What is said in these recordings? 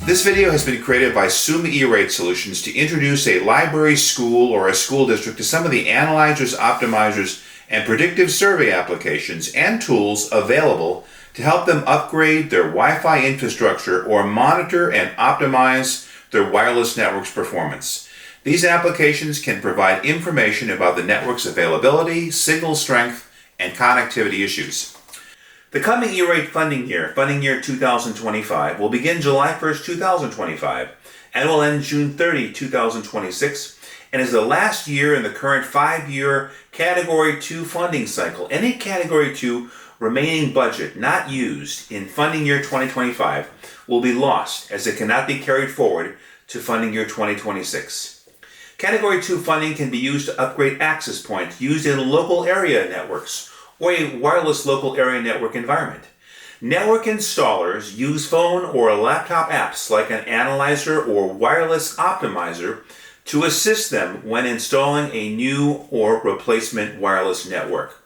This video has been created by Summa E-rate Solutions to introduce a library, school, or a school district to some of the analyzers, optimizers, and predictive survey applications and tools available to help them upgrade their Wi-Fi infrastructure or monitor and optimize their wireless network's performance. These applications can provide information about the network's availability, signal strength, and connectivity issues. The coming E-rate funding year 2025, will begin July 1st, 2025, and will end June 30, 2026, and is the last year in the current 5-year Category 2 funding cycle. Any Category 2 remaining budget not used in funding year 2025 will be lost, as it cannot be carried forward to funding year 2026. Category 2 funding can be used to upgrade access points used in local area networks or a wireless local area network environment. Network installers use phone or laptop apps like an analyzer or wireless optimizer to assist them when installing a new or replacement wireless network.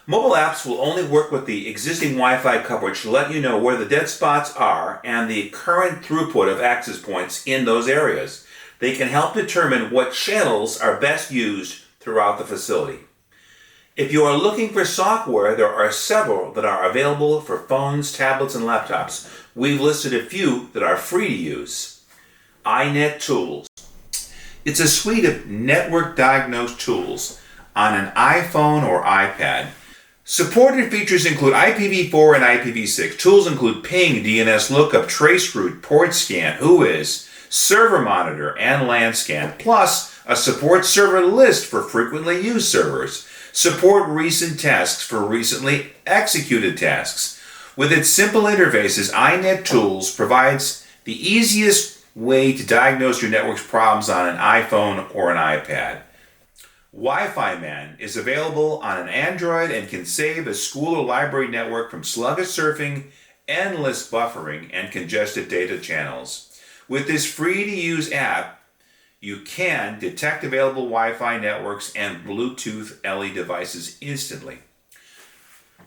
Mobile apps will only work with the existing Wi-Fi coverage to let you know where the dead spots are and the current throughput of access points in those areas. They can help determine what channels are best used throughout the facility. If you are looking for software, there are several that are available for phones, tablets, and laptops. We've listed a few that are free to use. iNet Tools. It's a suite of network diagnosed tools on an iPhone or iPad. Supported features include IPv4 and IPv6. Tools include ping, DNS lookup, traceroute, port scan, whois, server monitor, and LAN scan, plus a support server list for frequently used servers. Support recent tasks for recently executed tasks. With its simple interfaces, iNet Tools provides the easiest way to diagnose your network's problems on an iPhone or an iPad. Wi-Fi Man is available on an Android and can save a school or library network from sluggish surfing, endless buffering, and congested data channels. With this free-to-use app, you can detect available Wi-Fi networks and Bluetooth LE devices instantly.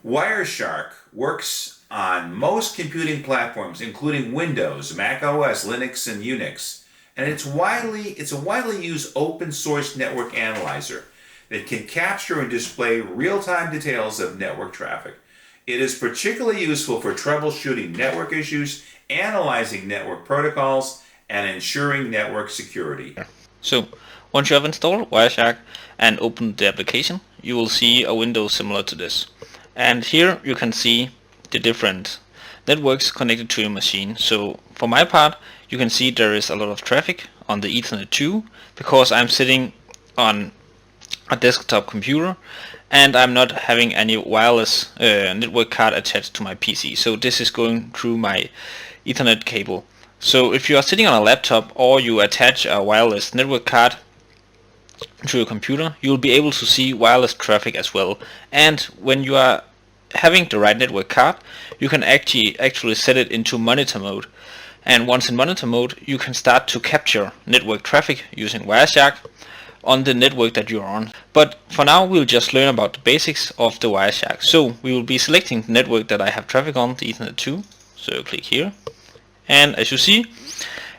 Wireshark works on most computing platforms, including Windows, Mac OS, Linux, and Unix. And it's a widely used open source network analyzer that can capture and display real-time details of network traffic. It is particularly useful for troubleshooting network issues, analyzing network protocols, and ensuring network security. So once you have installed Wireshark and opened the application, you will see a window similar to this. And here you can see the different networks connected to your machine. So for my part, you can see there is a lot of traffic on the Ethernet 2 because I'm sitting on a desktop computer and I'm not having any wireless network card attached to my PC. So this is going through my Ethernet cable. So if you are sitting on a laptop or you attach a wireless network card to your computer, you will be able to see wireless traffic as well. And when you are having the right network card, you can actually set it into monitor mode. And once in monitor mode, you can start to capture network traffic using Wireshark on the network that you're on. But for now, we'll just learn about the basics of the Wireshark. So we will be selecting the network that I have traffic on, the Ethernet 2. So click here. And as you see,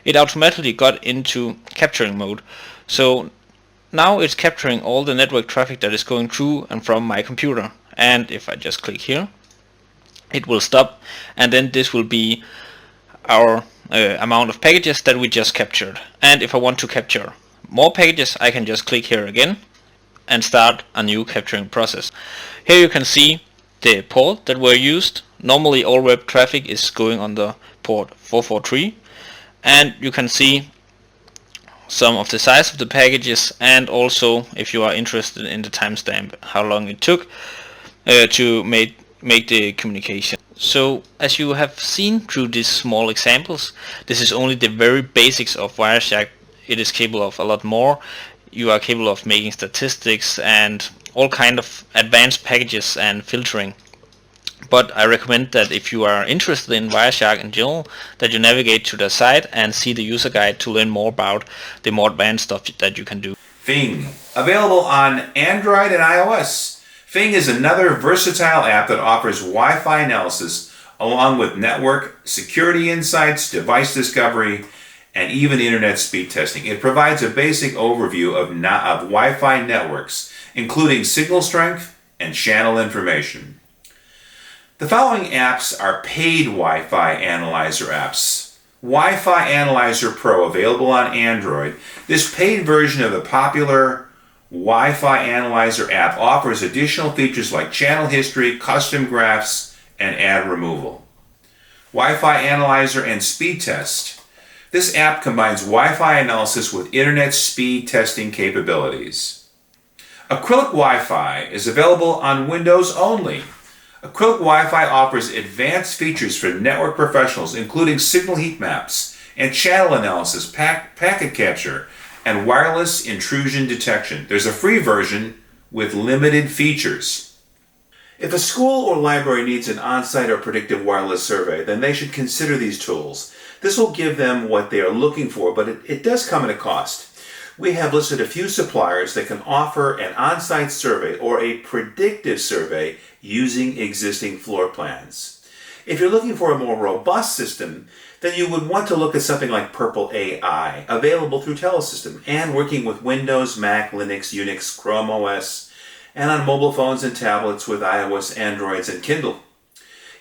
it automatically got into capturing mode. So now it's capturing all the network traffic that is going through and from my computer. And if I just click here, it will stop, and then this will be our amount of packages that we just captured. And if I want to capture more packages, I can just click here again and start a new capturing process. Here you can see the port that were used. Normally all web traffic is going on the port 443, and you can see some of the size of the packages, and also if you are interested in the timestamp, how long it took to make the communication. So as you have seen through these small examples, this is only the very basics of Wireshark. It is capable of a lot more. You are capable of making statistics and all kind of advanced packages and filtering. But I recommend that if you are interested in Wireshark in general, that you navigate to the site and see the user guide to learn more about the more advanced stuff that you can do. Fing, available on Android and iOS. Fing is another versatile app that offers Wi-Fi analysis along with network security insights, device discovery, and even internet speed testing. It provides a basic overview of Wi-Fi networks, including signal strength and channel information. The following apps are paid Wi-Fi analyzer apps. Wi-Fi Analyzer Pro, available on Android. This paid version of the popular Wi-Fi Analyzer app offers additional features like channel history, custom graphs, and ad removal. Wi-Fi Analyzer and Speed Test. This app combines Wi-Fi analysis with internet speed testing capabilities. Acrylic Wi-Fi is available on Windows only. Acrylic Wi-Fi offers advanced features for network professionals, including signal heat maps and channel analysis, packet capture, and wireless intrusion detection. There's a free version with limited features. If a school or library needs an on-site or predictive wireless survey, then they should consider these tools. This will give them what they are looking for, but it does come at a cost. We have listed a few suppliers that can offer an on-site survey or a predictive survey using existing floor plans. If you're looking for a more robust system, then you would want to look at something like Purple AI, available through Telesystem and working with Windows, Mac, Linux, Unix, Chrome OS, and on mobile phones and tablets with iOS, Androids, and Kindle.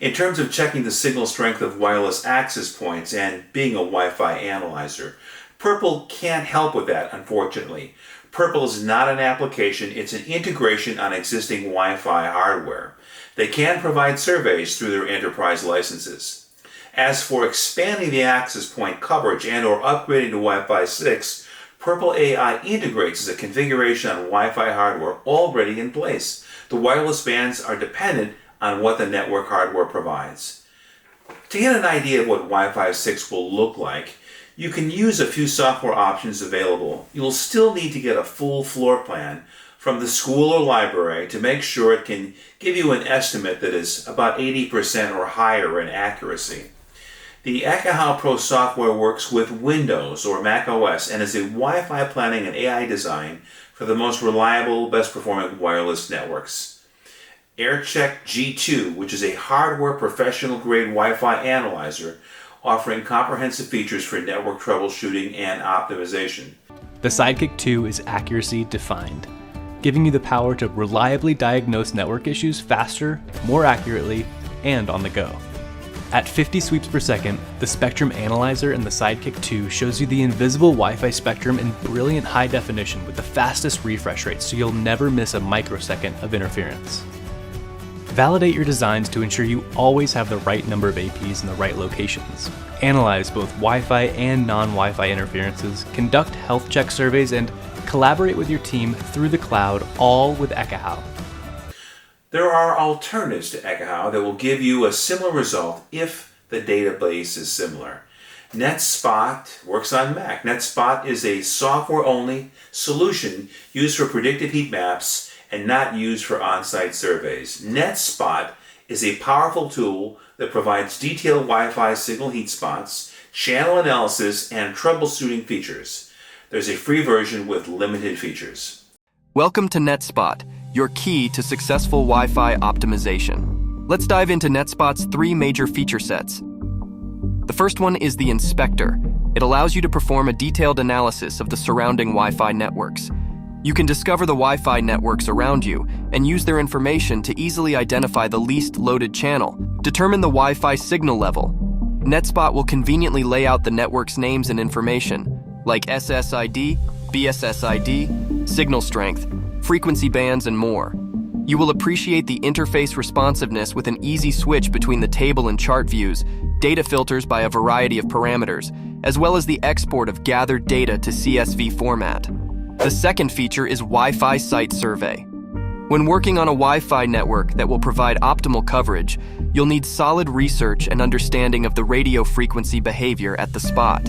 In terms of checking the signal strength of wireless access points and being a Wi-Fi analyzer, Purple can't help with that, unfortunately. Purple is not an application, it's an integration on existing Wi-Fi hardware. They can provide surveys through their enterprise licenses. As for expanding the access point coverage and or upgrading to Wi-Fi 6, Purple AI integrates as a configuration on Wi-Fi hardware already in place. The wireless bands are dependent on what the network hardware provides. To get an idea of what Wi-Fi 6 will look like, you can use a few software options available. You'll still need to get a full floor plan from the school or library to make sure it can give you an estimate that is about 80% or higher in accuracy. The Ekahau Pro software works with Windows or Mac OS and is a Wi-Fi planning and AI design for the most reliable, best performing wireless networks. AirCheck G2, which is a hardware professional grade Wi-Fi analyzer, offering comprehensive features for network troubleshooting and optimization. The Sidekick 2 is accuracy defined, giving you the power to reliably diagnose network issues faster, more accurately, and on the go. At 50 sweeps per second, the Spectrum Analyzer in the Sidekick 2 shows you the invisible Wi-Fi spectrum in brilliant high definition with the fastest refresh rates, so you'll never miss a microsecond of interference. Validate your designs to ensure you always have the right number of APs in the right locations. Analyze both Wi-Fi and non-Wi-Fi interferences, conduct health check surveys, and collaborate with your team through the cloud, all with Ekahau. There are alternatives to Ekahau that will give you a similar result if the database is similar. NetSpot works on Mac. NetSpot is a software-only solution used for predictive heat maps and not used for on-site surveys. NetSpot is a powerful tool that provides detailed Wi-Fi signal heat spots, channel analysis, and troubleshooting features. There's a free version with limited features. Welcome to NetSpot, your key to successful Wi-Fi optimization. Let's dive into NetSpot's 3 major feature sets. The first one is the Inspector. It allows you to perform a detailed analysis of the surrounding Wi-Fi networks. You can discover the Wi-Fi networks around you and use their information to easily identify the least loaded channel. Determine the Wi-Fi signal level. NetSpot will conveniently lay out the network's names and information, like SSID, BSSID, signal strength, frequency bands, and more. You will appreciate the interface responsiveness with an easy switch between the table and chart views, data filters by a variety of parameters, as well as the export of gathered data to CSV format. The second feature is Wi-Fi Site Survey. When working on a Wi-Fi network that will provide optimal coverage, you'll need solid research and understanding of the radio frequency behavior at the spot.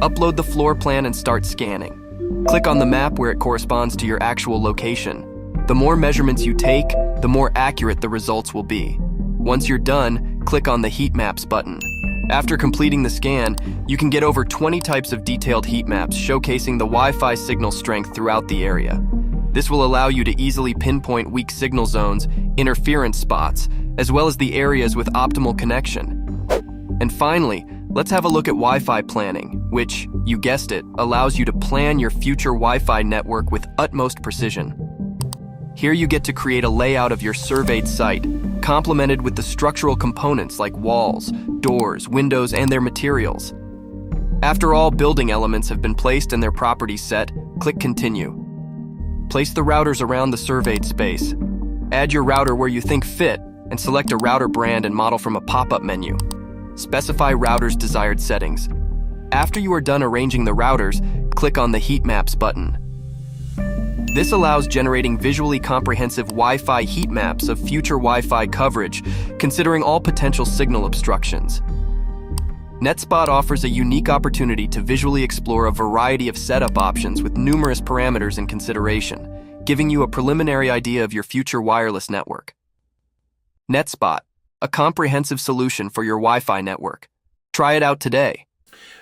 Upload the floor plan and start scanning. Click on the map where it corresponds to your actual location. The more measurements you take, the more accurate the results will be. Once you're done, click on the Heat Maps button. After completing the scan, you can get over 20 types of detailed heat maps showcasing the Wi-Fi signal strength throughout the area. This will allow you to easily pinpoint weak signal zones, interference spots, as well as the areas with optimal connection. And finally, let's have a look at Wi-Fi planning, which, you guessed it, allows you to plan your future Wi-Fi network with utmost precision. Here you get to create a layout of your surveyed site, complemented with the structural components like walls, doors, windows, and their materials. After all building elements have been placed and their properties set, click Continue. Place the routers around the surveyed space. Add your router where you think fit, and select a router brand and model from a pop-up menu. Specify router's desired settings. After you are done arranging the routers, click on the Heat Maps button. This allows generating visually comprehensive Wi-Fi heat maps of future Wi-Fi coverage, considering all potential signal obstructions. NetSpot offers a unique opportunity to visually explore a variety of setup options with numerous parameters in consideration, giving you a preliminary idea of your future wireless network. NetSpot, a comprehensive solution for your Wi-Fi network. Try it out today.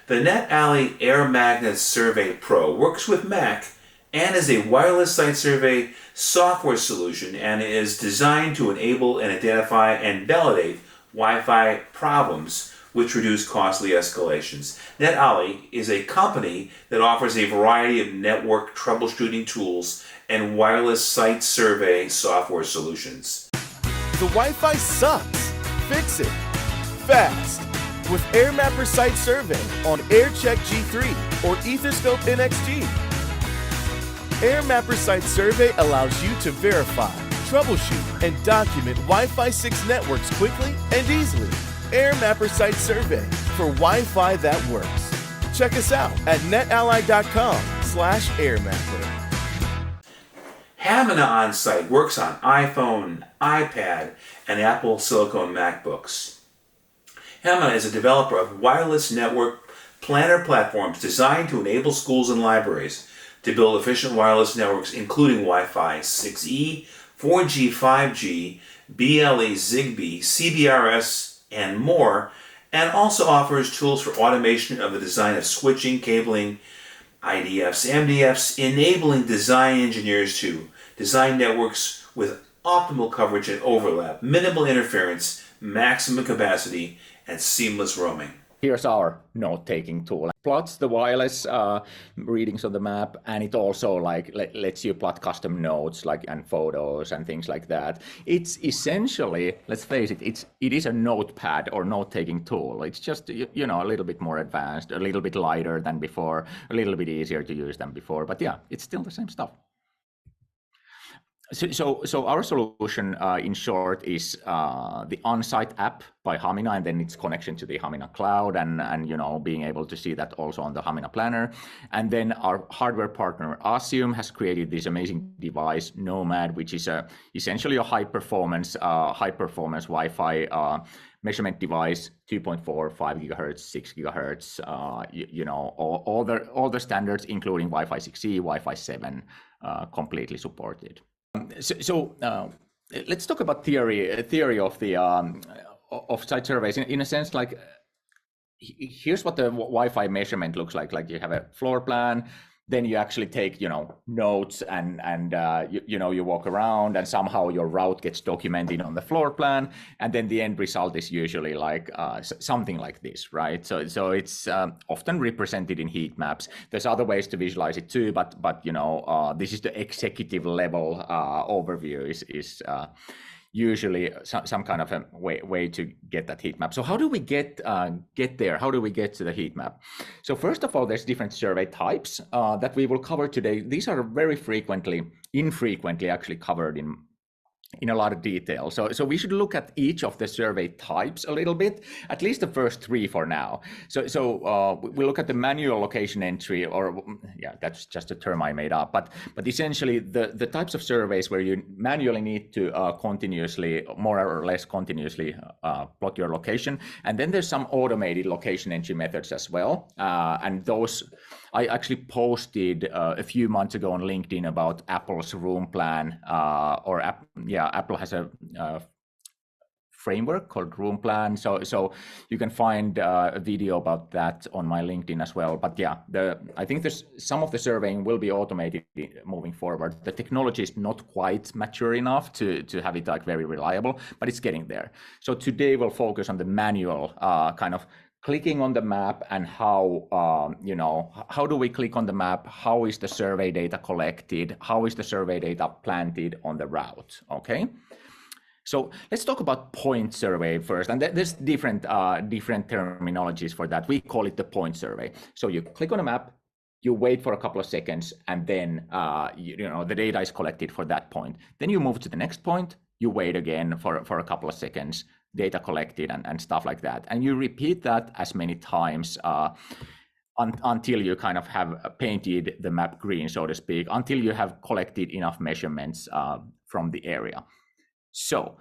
The NetAlley Air Magnet Survey Pro works with Mac and is a wireless site survey software solution and is designed to enable and identify and validate Wi-Fi problems which reduce costly escalations. NetAlley is a company that offers a variety of network troubleshooting tools and wireless site survey software solutions. The Wi-Fi sucks. Fix it. Fast. With AirMapper Site Survey on AirCheck G3 or Etherscope NXG. AirMapper Site Survey allows you to verify, troubleshoot, and document Wi-Fi 6 networks quickly and easily. AirMapper Site Survey for Wi-Fi that works. Check us out at netally.com/airmapper. Hamina Onsite works on iPhone, iPad, and Apple Silicon MacBooks. Hamina is a developer of wireless network planner platforms designed to enable schools and libraries to build efficient wireless networks including Wi-Fi 6E, 4G, 5G, BLE, Zigbee, CBRS, and more, and also offers tools for automation of the design of switching, cabling, IDFs, MDFs, enabling design engineers to design networks with optimal coverage and overlap, minimal interference, maximum capacity, and seamless roaming. Here's our note-taking tool. It plots the wireless readings of the map, and it also lets you plot custom notes and photos and things like that. It's essentially, let's face it, it is a notepad or note-taking tool. It's just a little bit more advanced, a little bit lighter than before, a little bit easier to use than before. But yeah, it's still the same stuff. So our solution, in short, is the Onsite app by Hamina, and then its connection to the Hamina cloud, and being able to see that also on the Hamina planner. And then our hardware partner Asium has created this amazing device, Nomad, which is essentially a high performance Wi-Fi measurement device, 2.4, 5 gigahertz, 6 gigahertz, all the standards, including Wi-Fi 6E, Wi-Fi 7, completely supported. So let's talk about theory of the of site surveys in a sense. Here's what the Wi-Fi measurement looks like. You have a floor plan, then you actually take notes and you walk around, and somehow your route gets documented on the floor plan, and then the end result is usually something like this, right? So it's often represented in heat maps. There's other ways to visualize it too, but this is the executive level overview is usually some kind of a way to get that heat map. So how do we get there? How do we get to the heat map? So first of all, there's different survey types that we will cover today. These are very infrequently actually covered in a lot of detail. So we should look at each of the survey types a little bit, at least the first three for now. So we look at the manual location entry, or that's just a term I made up, but essentially the types of surveys where you manually need to more or less continuously plot your location. And then there's some automated location entry methods as well. And those I actually posted a few months ago on LinkedIn about Apple's room plan, Apple has a framework called room plan. So you can find a video about that on my LinkedIn as well. But yeah, I think some of the surveying will be automated moving forward. The technology is not quite mature enough to have it like very reliable, but it's getting there. So today we'll focus on the manual kind of clicking on the map and how, how do we click on the map? How is the survey data collected? How is the survey data planted on the route? Okay. So let's talk about point survey first, and there's different terminologies for that. We call it the point survey. So you click on a map, you wait for a couple of seconds, and then the data is collected for that point. Then you move to the next point, you wait again for a couple of seconds, data collected and stuff like that, and you repeat that as many times until you kind of have painted the map green, so to speak, until you have collected enough measurements from the area. So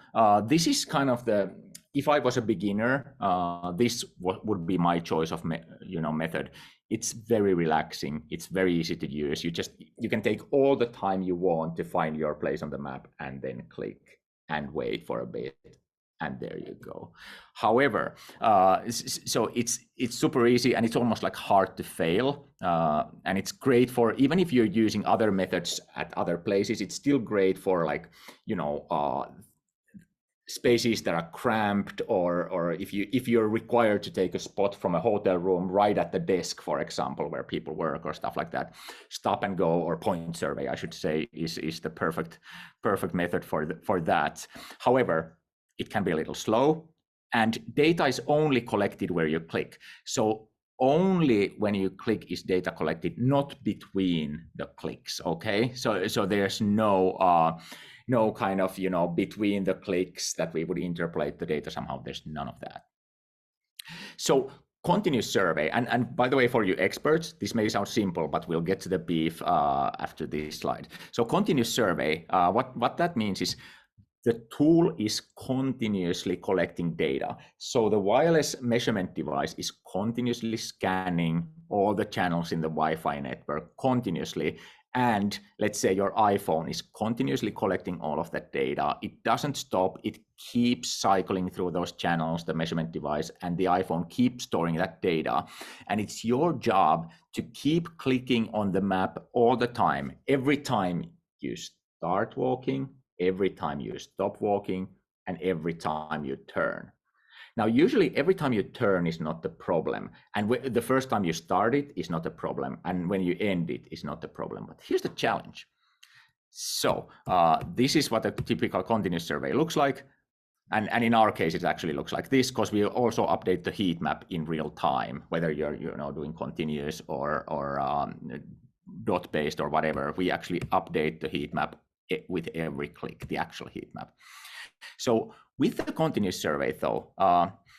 this is kind of if I was a beginner, this would be my choice of method. It's very relaxing. It's very easy to use. You can take all the time you want to find your place on the map and then click and wait for a bit. And there you go. However, so it's super easy and it's almost like hard to fail. And it's great for, even if you're using other methods at other places, it's still great for like, spaces that are cramped, or if you're required to take a spot from a hotel room right at the desk, for example, where people work or stuff like that. Stop and go, or point survey, I should say, is the perfect method for that. However, it can be a little slow, and data is only collected where you click. So only when you click is data collected, not between the clicks. Okay, so there's no kind of between the clicks that we would interpolate the data somehow. There's none of that. So continuous survey, and by the way, for you experts, this may sound simple, but we'll get to the beef after this slide. So continuous survey, what that means is the tool is continuously collecting data. So the wireless measurement device is continuously scanning all the channels in the Wi-Fi network continuously. And let's say your iPhone is continuously collecting all of that data. It doesn't stop. It keeps cycling through those channels, the measurement device, and the iPhone keeps storing that data. And it's your job to keep clicking on the map all the time. Every time you start walking, every time you stop walking, and every time you turn. Now, usually every time you turn is not the problem. And the first time you start it is not a problem. And when you end it is not the problem. But here's the challenge. So this is what a typical continuous survey looks like. And in our case, it actually looks like this, because we also update the heat map in real time, whether you're doing continuous or dot-based or whatever. We actually update the heat map with every click, the actual heat map. So with the continuous survey, though,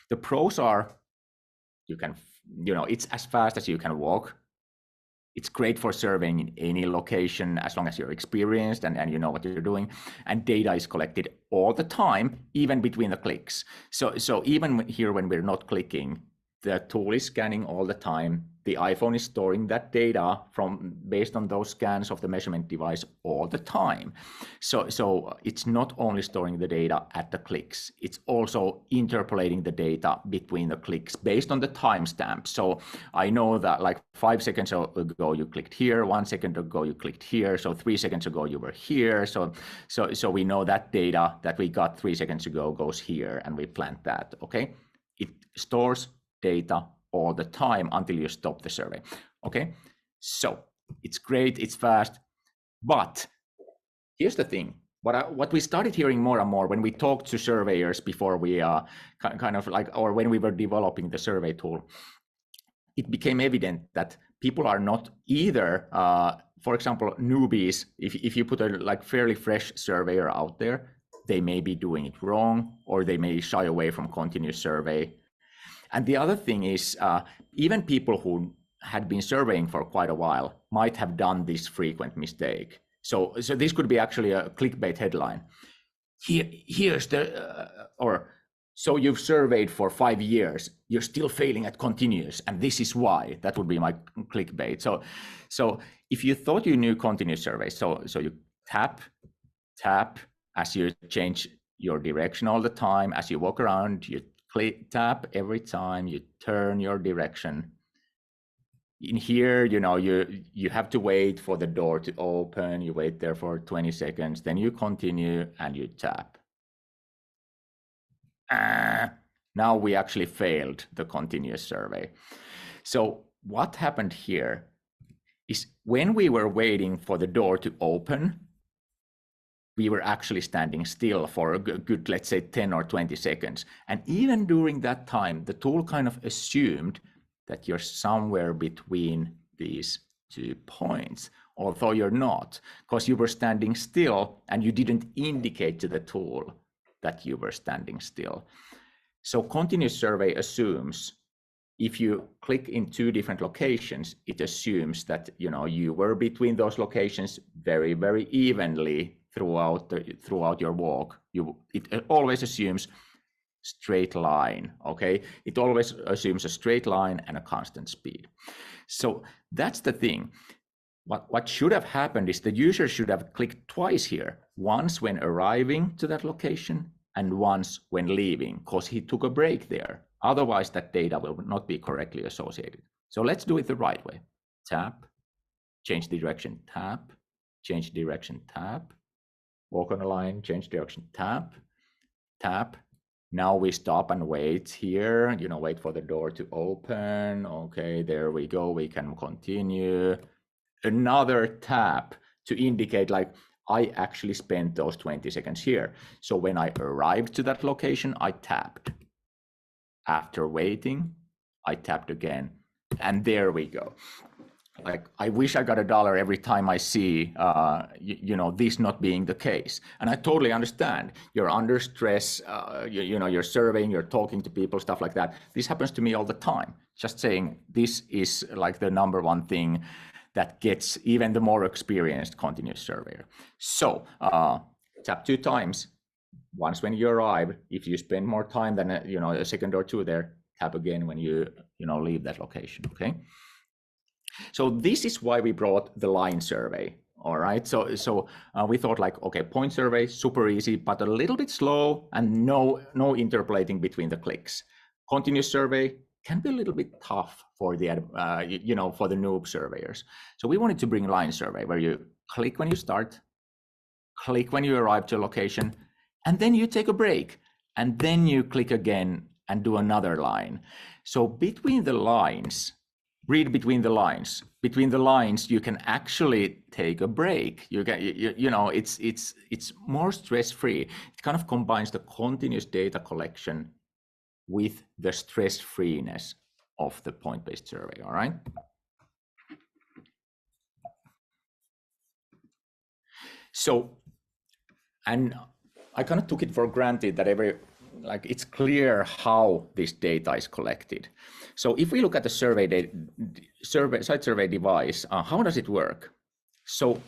the pros are it's as fast as you can walk. It's great for surveying in any location as long as you're experienced and you know what you're doing. And data is collected all the time, even between the clicks. So even here when we're not clicking, the tool is scanning all the time. The iPhone is storing that data based on those scans of the measurement device all the time. So it's not only storing the data at the clicks, it's also interpolating the data between the clicks based on the timestamp. So I know that like 5 seconds ago you clicked here, 1 second ago you clicked here, so 3 seconds ago you were here. So we know that data that we got 3 seconds ago goes here, and we plant that. Okay, it stores data all the time until you stop the survey. Okay, so it's great, it's fast, but here's the thing. What we started hearing more and more when we talked to surveyors before we when we were developing the survey tool, it became evident that people are not either, for example, newbies. If you put a fairly fresh surveyor out there, they may be doing it wrong, or they may shy away from continuous survey. And the other thing is, even people who had been surveying for quite a while might have done this frequent mistake. So this could be actually a clickbait headline. Here's the, or So you've surveyed for 5 years, you're still failing at continuous, and this is why. That would be my clickbait. So if you thought you knew continuous survey, so you tap as you change your direction all the time, as you walk around, you tap every time you turn your direction. In here, you have to wait for the door to open. You wait there for 20 seconds, then you continue and you tap. Now we actually failed the continuous survey. So what happened here is when we were waiting for the door to open, we were actually standing still for a good, let's say 10 or 20 seconds. And even during that time, the tool kind of assumed that you're somewhere between these 2 points, although you're not, because you were standing still and you didn't indicate to the tool that you were standing still. So continuous survey assumes if you click in 2 different locations, it assumes that you were between those locations very, very evenly throughout your walk. It always assumes straight line, okay? It always assumes a straight line and a constant speed. So that's the thing. What should have happened is the user should have clicked twice here, once when arriving to that location and once when leaving, because he took a break there. Otherwise, that data will not be correctly associated. So let's do it the right way. Tap, change direction, tap, change direction, tap, walk on a line, change direction, tap, tap. Now we stop and wait here, wait for the door to open. Okay, there we go, we can continue. Another tap to indicate like, I actually spent those 20 seconds here. So when I arrived to that location, I tapped. After waiting, I tapped again, and there we go. Like, I wish I got $1 every time I see, this not being the case. And I totally understand. You're under stress, you're surveying, you're talking to people, stuff like that. This happens to me all the time. Just saying, this is like the number one thing that gets even the more experienced continuous surveyor. So tap 2 times. Once when you arrive, if you spend more time than a second or 2 there, tap again when you leave that location. Okay. So this is why we brought the line survey. All right. So we thought like, okay, point survey, super easy, but a little bit slow and no interpolating between the clicks. Continuous survey can be a little bit tough for the for the noob surveyors. So we wanted to bring line survey where you click when you start, click when you arrive to a location, and then you take a break, and then you click again and do another line. So between the lines, read between the lines. Between the lines, you can actually take a break. You can, it's more stress-free. It kind of combines the continuous data collection with the stress-freeness of the point-based survey. All right. So, and I kind of took it for granted that it's clear how this data is collected. So if we look at the site survey device, how does it work? So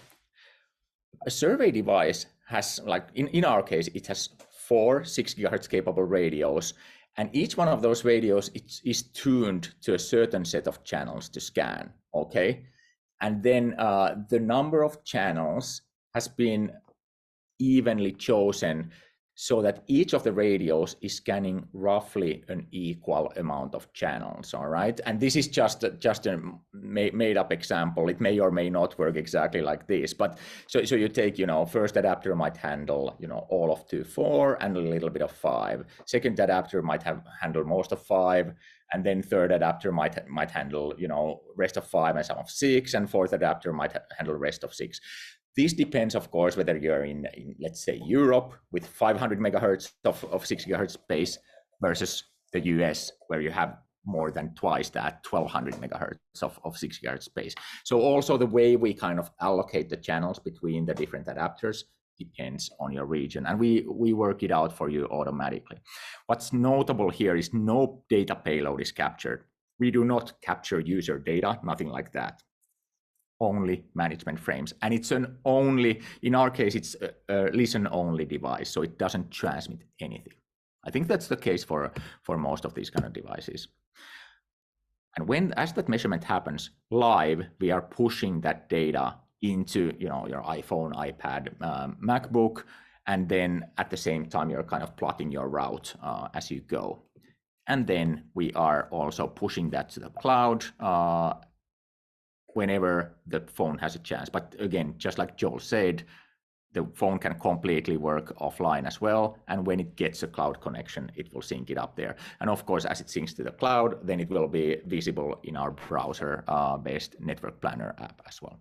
a survey device has, like in our case, it has 4 6 GHz capable radios, and each one of those radios is tuned to a certain set of channels to scan. Okay, and then the number of channels has been evenly chosen so that each of the radios is scanning roughly an equal amount of channels. All right, and this is just a made up example. It may or may not work exactly like this, but so you take, first adapter might handle, all of 2, 4 and a little bit of 5. Second adapter might handle most of 5, and then third adapter might handle, rest of 5 and some of 6, and fourth adapter might handle rest of 6. This depends, of course, whether you're in let's say, Europe with 500 megahertz of 6 gigahertz space versus the US, where you have more than twice that, 1200 megahertz of 6 gigahertz space. So also the way we kind of allocate the channels between the different adapters depends on your region, and we work it out for you automatically. What's notable here is no data payload is captured. We do not capture user data, nothing like that. Only management frames, and it's in our case, it's a listen only device, so it doesn't transmit anything. I think that's the case for most of these kind of devices. And as that measurement happens live, we are pushing that data into your iPhone, iPad, MacBook, and then at the same time you're kind of plotting your route as you go. And then we are also pushing that to the cloud whenever the phone has a chance. But again, just like Joel said, the phone can completely work offline as well. And when it gets a cloud connection, it will sync it up there. And of course, as it syncs to the cloud, then it will be visible in our browser-based network planner app as well.